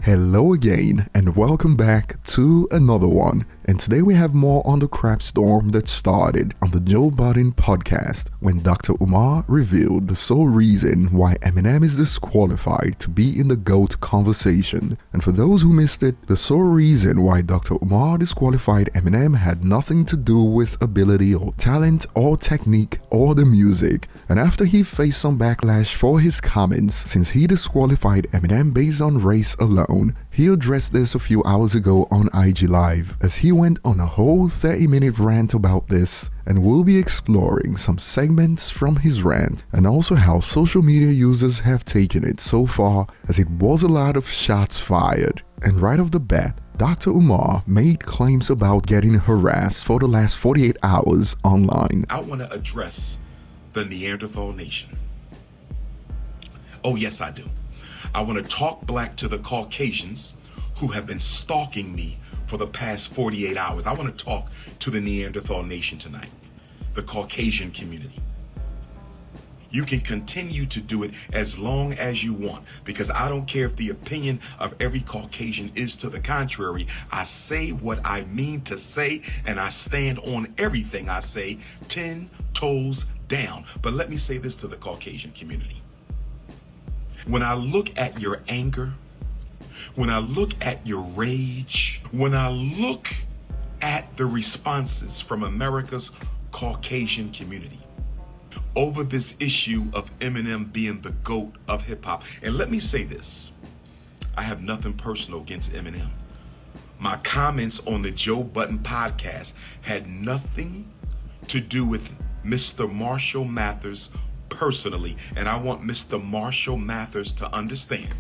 Hello again and welcome back to another one. And today we have more on the crap storm that started on the Joe Budden podcast when Dr. Umar revealed the sole reason why Eminem is disqualified to be in the GOAT conversation. And for those who missed it, the sole reason why Dr. Umar disqualified Eminem had nothing to do with ability or talent or technique or the music. And after he faced some backlash for his comments, since he disqualified Eminem based on race alone, he addressed this a few hours ago on IG Live as he went on a whole 30-minute rant about this, and we'll be exploring some segments from his rant and also how social media users have taken it so far, as it was a lot of shots fired. And right off the bat, Dr. Umar made claims about getting harassed for the last 48 hours online. I want to address the Neanderthal nation. Oh yes, I do. I want to talk black to the Caucasians who have been stalking me for the past 48 hours. I want to talk to the Neanderthal nation tonight, the Caucasian community. You can continue to do it as long as you want, because I don't care if the opinion of every Caucasian is to the contrary. I say what I mean to say, and I stand on everything I say 10 toes down. But let me say this to the Caucasian community. When I look at your anger, when I look at your rage, when I look at the responses from America's Caucasian community over this issue of Eminem being the GOAT of hip hop, and let me say this, I have nothing personal against Eminem. My comments on the Joe Budden podcast had nothing to do with Mr. Marshall Mathers personally, and I want Mr. Marshall Mathers to understand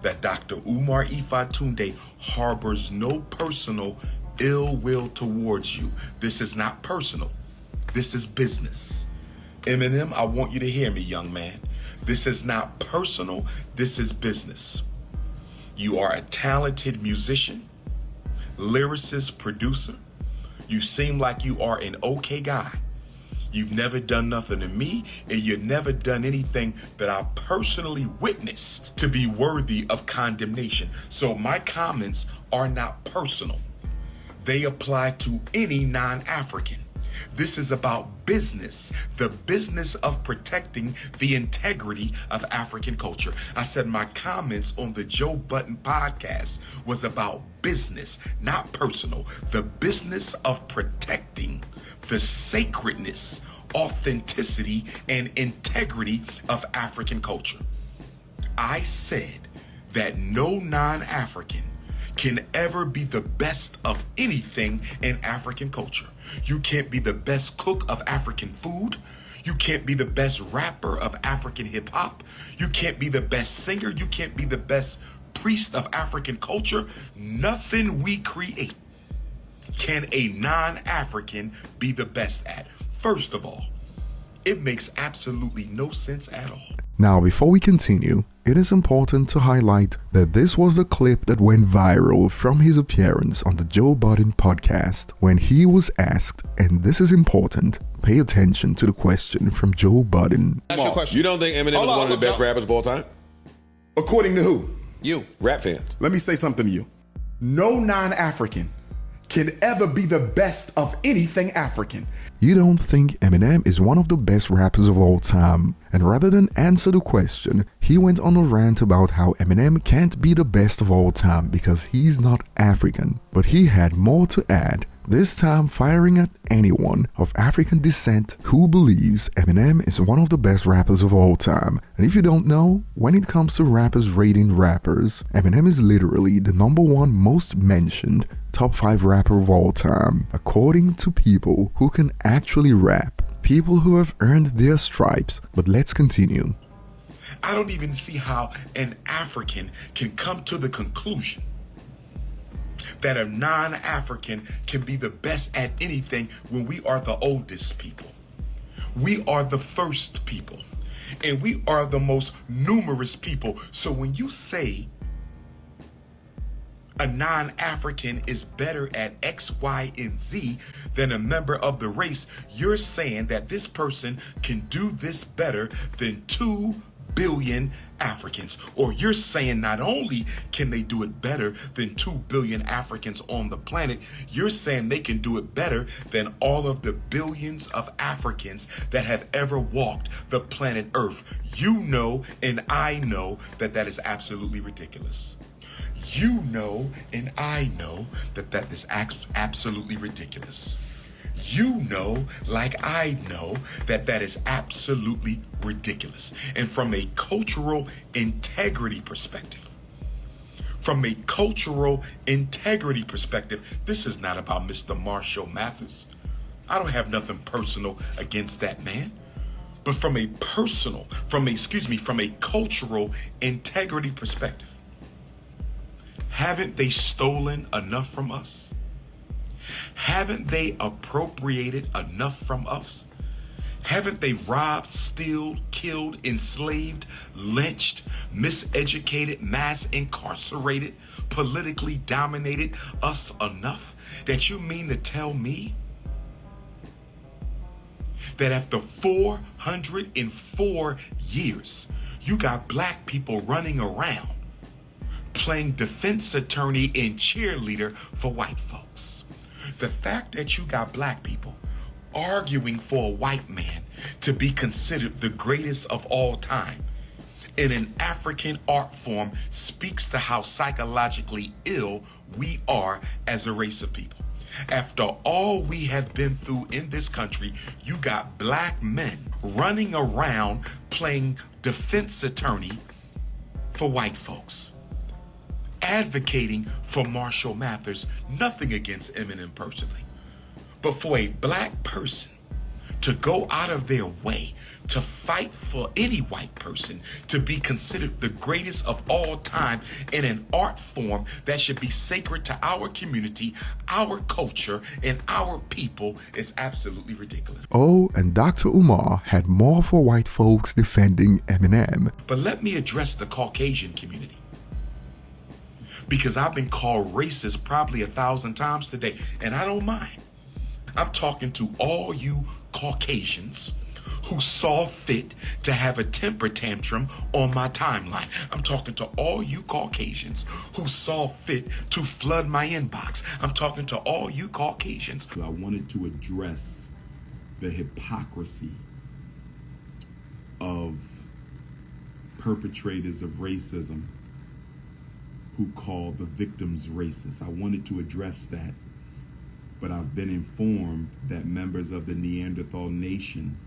that Dr. Umar Tunde harbors no personal ill will towards you. This is not personal. This is business. Eminem, I want you to hear me, young man. This is not personal. This is business. You are a talented musician, lyricist, producer. You seem like you are an okay guy. You've never done nothing to me, and you've never done anything that I personally witnessed to be worthy of condemnation. So my comments are not personal. They apply to any non-African. This is about business, the business of protecting the integrity of African culture. I said my comments on the Joe Budden podcast was about business, not personal. The business of protecting the sacredness, authenticity, and integrity of African culture. I said that no non-African can ever be the best of anything in African culture. You can't be the best cook of African food. You can't be the best rapper of African hip hop. You can't be the best singer. You can't be the best priest of African culture. Nothing we create can a non-African be the best at. First of all, it makes absolutely no sense at all. Now, before we continue, it is important to highlight that this was the clip that went viral from his appearance on the Joe Budden podcast when he was asked, and this is important, pay attention to the question from Joe Budden. Ask your question. You don't think Eminem is one of the best rappers of all time? According to who? You. Rap fans. Let me say something to you. No non-African can ever be the best of anything African. You don't think Eminem is one of the best rappers of all time? And rather than answer the question, he went on a rant about how Eminem can't be the best of all time because he's not African. But he had more to add, this time firing at anyone of African descent who believes Eminem is one of the best rappers of all time. And if you don't know, when it comes to rappers rating rappers, Eminem is literally the #1 most mentioned top 5 rapper of all time, according to people who can actually rap, people who have earned their stripes. But let's continue. I don't even see how an African can come to the conclusion that a non-African can be the best at anything when we are the oldest people. We are the first people, and we are the most numerous people. So when you say a non-African is better at X, Y, and Z than a member of the race, you're saying that this person can do this better than 2 billion Africans. Or you're saying not only can they do it better than 2 billion Africans on the planet, you're saying they can do it better than all of the billions of Africans that have ever walked the planet Earth. You know and I know that that is absolutely ridiculous. You know and I know that that is absolutely ridiculous. You know, like I know, that that is absolutely ridiculous. And from a cultural integrity perspective, this is not about Mr. Marshall Mathers. I don't have nothing personal against that man. But from a cultural integrity perspective, haven't they stolen enough from us? Haven't they appropriated enough from us? Haven't they robbed, stealed, killed, enslaved, lynched, miseducated, mass incarcerated, politically dominated us enough that you mean to tell me that after 404 years, you got black people running around playing defense attorney and cheerleader for white folks? The fact that you got black people arguing for a white man to be considered the greatest of all time in an African art form speaks to how psychologically ill we are as a race of people. After all we have been through in this country, you got black men running around playing defense attorney for white folks, advocating for Marshall Mathers. Nothing against Eminem personally, but for a black person to go out of their way to fight for any white person to be considered the greatest of all time in an art form that should be sacred to our community, our culture, and our people is absolutely ridiculous. Oh, and Dr. Umar had more for white folks defending Eminem. But let me address the Caucasian community, because I've been called racist probably 1,000 times today, and I don't mind. I'm talking to all you Caucasians who saw fit to have a temper tantrum on my timeline. I'm talking to all you Caucasians who saw fit to flood my inbox. I'm talking to all you Caucasians. I wanted to address the hypocrisy of perpetrators of racism who call the victims racist. I wanted to address that, but I've been informed that members of the Neanderthal nation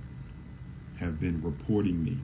have been reporting me.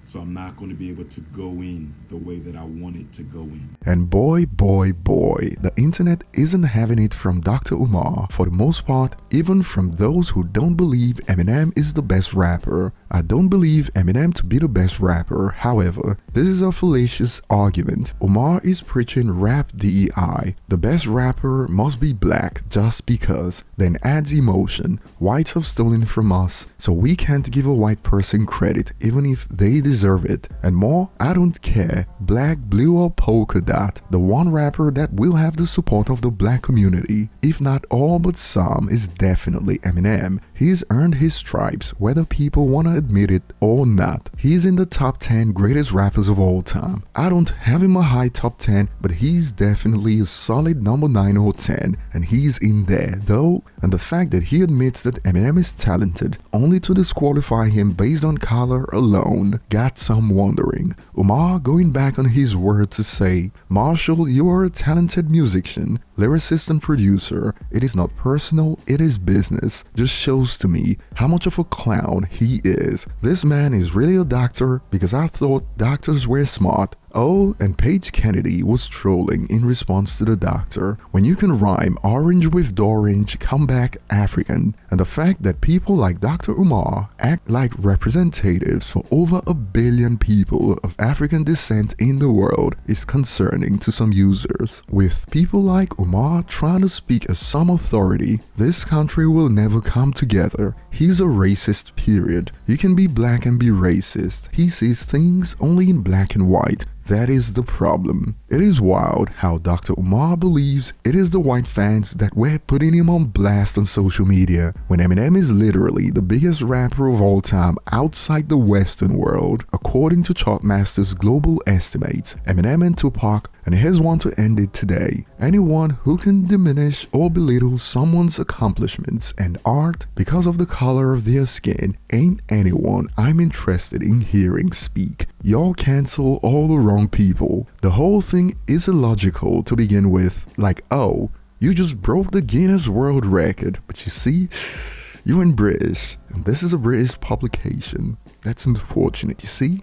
So I'm not going to be able to go in the way that I wanted to go in. And boy, the internet isn't having it from Dr. Umar for the most part, even from those who don't believe Eminem is the best rapper. I don't believe Eminem to be the best rapper. However, this is a fallacious argument. Umar is preaching rap DEI. The best rapper must be black just because, then adds emotion. Whites have stolen from us, so we can't give a white person credit even if they deserve it. And more, I don't care, black, blue or polka dot, the one rapper that will have the support of the black community, if not all but some, is definitely Eminem. He's earned his stripes, whether people want to admit it or not. He's in the top 10 greatest rappers of all time. I don't have him a high top 10, but he's definitely a solid number 9 or 10, and he's in there though. And the fact that he admits that Eminem is talented, only to disqualify him based on color alone, got some wondering. Umar going back on his word to say, Marshall, you are a talented musician, lyricist and producer. It is not personal, it is business. Just shows to me how much of a clown he is. This man is really a doctor, because I thought doctors were smart. Oh, and Paige Kennedy was trolling in response to the doctor. When you can rhyme orange with orange, come back African. And the fact that people like Dr. Umar act like representatives for over 1 billion people of African descent in the world is concerning to some users. With people like Umar trying to speak as some authority, this country will never come together. He's a racist, period. You can be black and be racist. He sees things only in black and white. That is the problem. It is wild how Dr. Umar believes it is the white fans that were putting him on blast on social media, when Eminem is literally the biggest rapper of all time outside the Western world. According to Chartmaster's global estimates, Eminem and Tupac, and here's one to end it today: anyone who can diminish or belittle someone's accomplishments and art because of the color of their skin ain't anyone I'm interested in hearing speak. Y'all cancel all the wrong people. The whole thing is illogical to begin with. Like, oh, you just broke the Guinness World Record, but you see, you in British, and this is a British publication. That's unfortunate, you see?